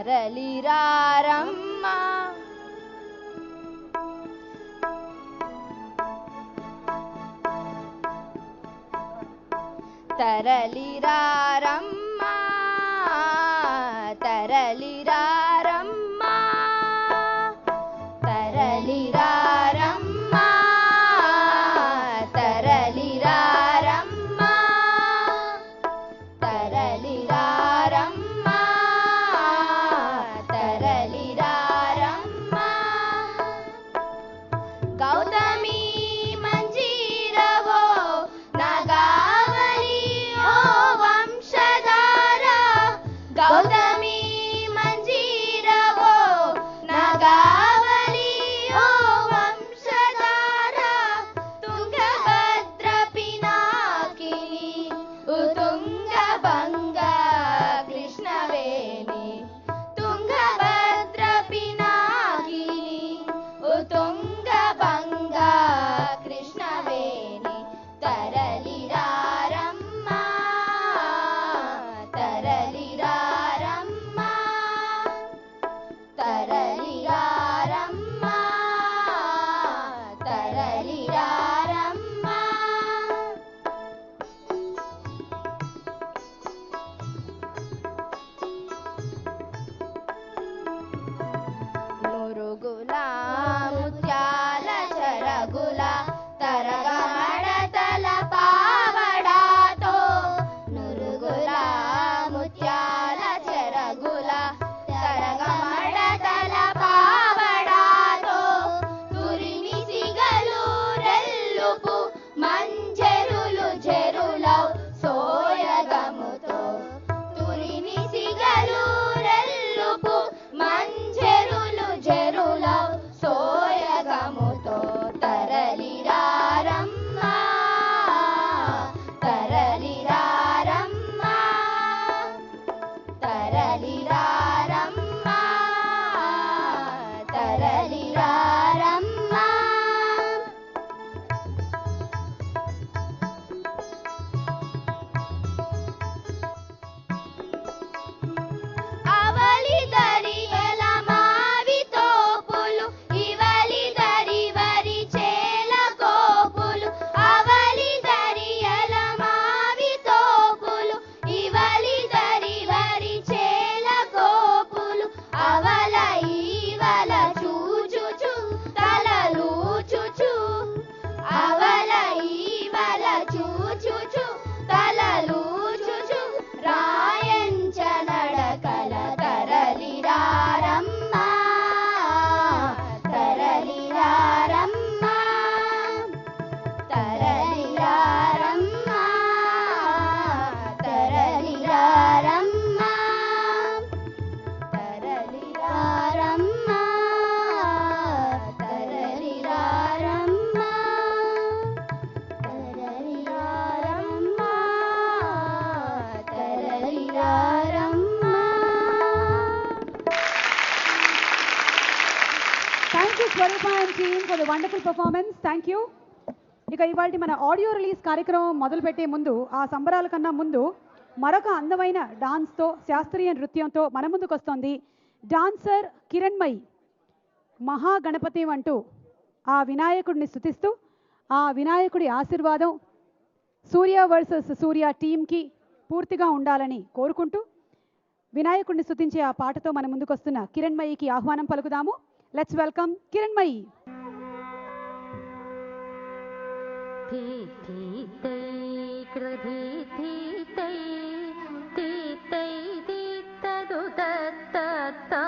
తరలిరారమ్మ తరలిరారమ్మ తరలిరారమ్మ తరలిరారమ్మ తరలిరారమ్మ తరలిరారమ్మ తరలిరారమ్మ గౌతమి మంజీరవో నాగావళి ఓ వంశధార గౌతమి మంజీరవో నాగావళి ఓ వంశధార తుంగభద్ర పినాకిని ఉతుంగ భంగ కృష్ణవేణి తుంగభద్ర పినాకిని ఉతుంగ భంగ కృష్ణవేణి తరలిరారమ్మ తరలిరారమ్మ తరలిరారమ్మ తరలిరారమ్మ నురుగుల ముత్యాల చెరగుల తరగమడతల పావడాతో నురుగుల ముత్యాల చెరగుల తరగమడతల పావడాతో తురిమి సిగలు రెల్లుపు మంజరులు జరులౌ సోయగముతో తురిమి సిగలు రెల్లుపు మంజరులు జరులౌ సోయగముతో తరలిరారమ్మ తరలిరారమ్మ తరలిరారమ్మ తరలిరారమ్మ అవలి దరియల మావి తోపులు ఇవలి దరి వరి చేల కోపులు అవలి దరియల మావి తోపులు ఇవలి దరి వరి చేల కోపులు అవల ఈవల చూచుచు తలలూచుచు అవల ఈవల చూచుచు తలలూచుచు రాయంచ నడకల తరలిరారమ్మ తరలిరారమ్మ తరలిరారమ్మ తరలిరారమ్మ తరలిరారమ్మ తరలిరారమ్మ తరలిరారమ్మ తరలిరారమ్మ. Thank you Swarupa and team for the wonderful performance. Thank you. ఇక ఇవాళ మన ఆడియో రిలీజ్ కార్యక్రమం మొదలుపెట్టే ముందు ఆ సంబరాల కన్నా ముందు మరొక అందమైన డాన్స్తో శాస్త్రీయ నృత్యంతో మన ముందుకు వస్తోంది డాన్సర్ కిరణ్మయి. మహాగణపతి అంటూ ఆ వినాయకుడిని స్తుతిస్తూ ఆ వినాయకుడి ఆశీర్వాదం సూర్య వర్సెస్ సూర్య టీంకి పూర్తిగా ఉండాలని కోరుకుంటూ వినాయకుడిని స్తుతించే ఆ పాటతో మన ముందుకు వస్తున్న కిరణ్మయికి ఆహ్వానం పలుకుదాము. Let's welcome Kiranmayi. Ta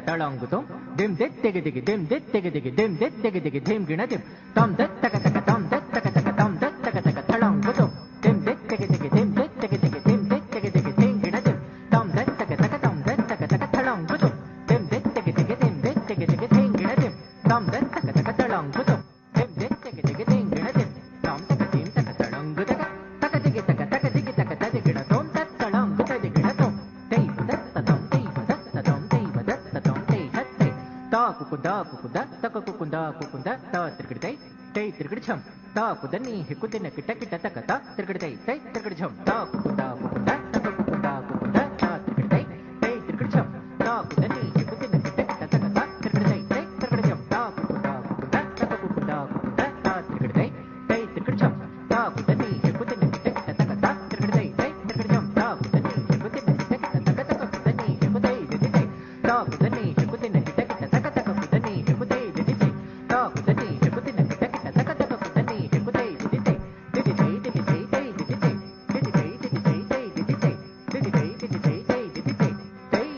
తళంగుతం దిమ్ దెత్ తెగ దిగి దిమ్ దెత్ తెగ దిగి దిమ్ దెత్ తెగ దిగి దిమ్ గిణ దిమ్ తమ్ దెత్ తగ తగ తమ్ దెత్ తగ తగ తమ్ దెత్ తగ తగ తళంగుతం దిమ్ దెత్ తెగ దిగి దిమ్ దెత్ తెగ దిగి దిమ్ దెత్ తెగ దిగి దిమ్ గిణ దిమ్ తమ్ దెత్ తగ తగ తమ్ దెత్ తగ తగ తళంగుతం దిమ్ దెత్ తెగ దిగి దిమ్ దెత్ తెగ దిగి దిమ్ గిణ దిమ్ తమ్ దెత్ తగ తగ తళంగుతం దిమ్ దెత్ తెగ దిగి దిమ్ గిణ దిమ్ తమ్ తగ దిమ్ తగ తళంగు తగ తగ దిగి తగ తగ దిగి తగ తగ గిణ తోం దత్ తళంగు తగ గిణ తోం తై దత్ తతం తై దత్ తతం తై దత్ తతం తై హత్ తై తా కుకుందా కుకుందా తక కుకుందా కుకుందా తా తిరిగిడై తై తిరిగిడి ఛం తా కుదని హికుదిన కిట కిట తక తా తిరిగిడై తై తిరిగిడి ఛం తా కుకుందా కుకుందా తక కుకుందా కుకుందా తా తిరిగిడై తై తిరిగిడి ఛం తా కుదని హికుదిన కిట కిట తక తా తిరిగిడై తై తిరిగిడి ఛం తా కుకుందా కుకుందా తక కుకుందా కుకుందా తా తిరిగిడై తై తిరిగిడి ఛం తా కుదని హికుదిన కిట కిట తక తా తిరిగిడై తై తిరిగిడి ఛం తా కుదని హికుదిన కిట కిట తక తక కుదని హికుదై దిదిదై తా కుదని హికుదిన కిట కిట తక తక కుదని హికుదై దిదిదై తా కుదని హికుదిన కిట కిట తక తక కుదని హికుదై దిదిదై దిదిదై దిదిదై దై దిదిదై దిదిదై దిదిదై దై దిదిదై దిదిదై దిదిదై దై దిదిదై దై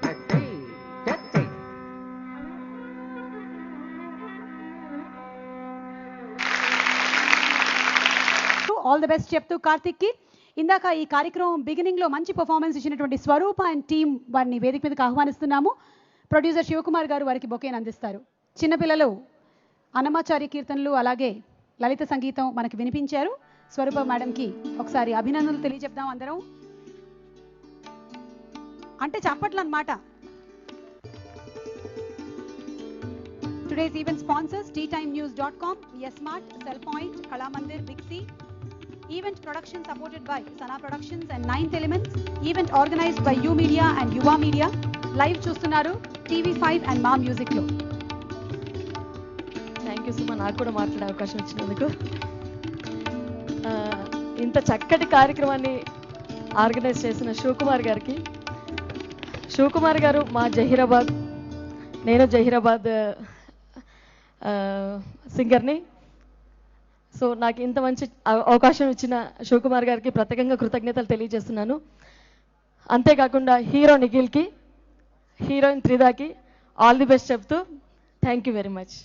దత్తై దత్తై ఆల్ ది బెస్ట్ చెప్తూ కార్తిక్కి ఇందాక ఈ కార్యక్రమం బిగినింగ్లో మంచి పర్ఫార్మెన్స్ ఇచ్చినటువంటి స్వరూప అండ్ టీం వారిని వేదిక మీదకి ఆహ్వానిస్తున్నాము. ప్రొడ్యూసర్ శివకుమార్ గారు వారికి బొకేని అందిస్తారు. చిన్నపిల్లలు అన్నమాచార్య కీర్తనలు అలాగే లలిత సంగీతం మనకి వినిపించారు. స్వరూప మేడంకి ఒకసారి అభినందనలు తెలియజెప్దాం అందరం. అంటే చప్పట్లు అన్నమాట. Today's event sponsors teatimenews.com, YesMart, Cellpoint, Kalamandir, Big C. Event production supported by Sana Productions and Ninth Elements. Event organized by U Media and Yuva Media. Live చూస్తున్నారు TV5 and Ma Music లో. Thank you సుమా, నాకు కూడా మాట్లాడే అవకాశం ఇచ్చినందుకు. ఇంత చక్కటి కార్యక్రమాన్ని ఆర్గనైజ్ చేసిన శివకుమార్ గారికి. శివకుమార్ గారు మా జహీరాబాద్, నేను జహీరాబాద్ సింగర్ని. సో నాకు ఇంత మంచి అవకాశం ఇచ్చిన శివకుమార్ గారికి ప్రత్యేకంగా కృతజ్ఞతలు తెలియజేస్తున్నాను. అంతేకాకుండా హీరో నిఖిల్కి, హీరోయిన్ త్రిదాకి ఆల్ ది బెస్ట్ చెప్తూ థ్యాంక్ యూ వెరీ మచ్.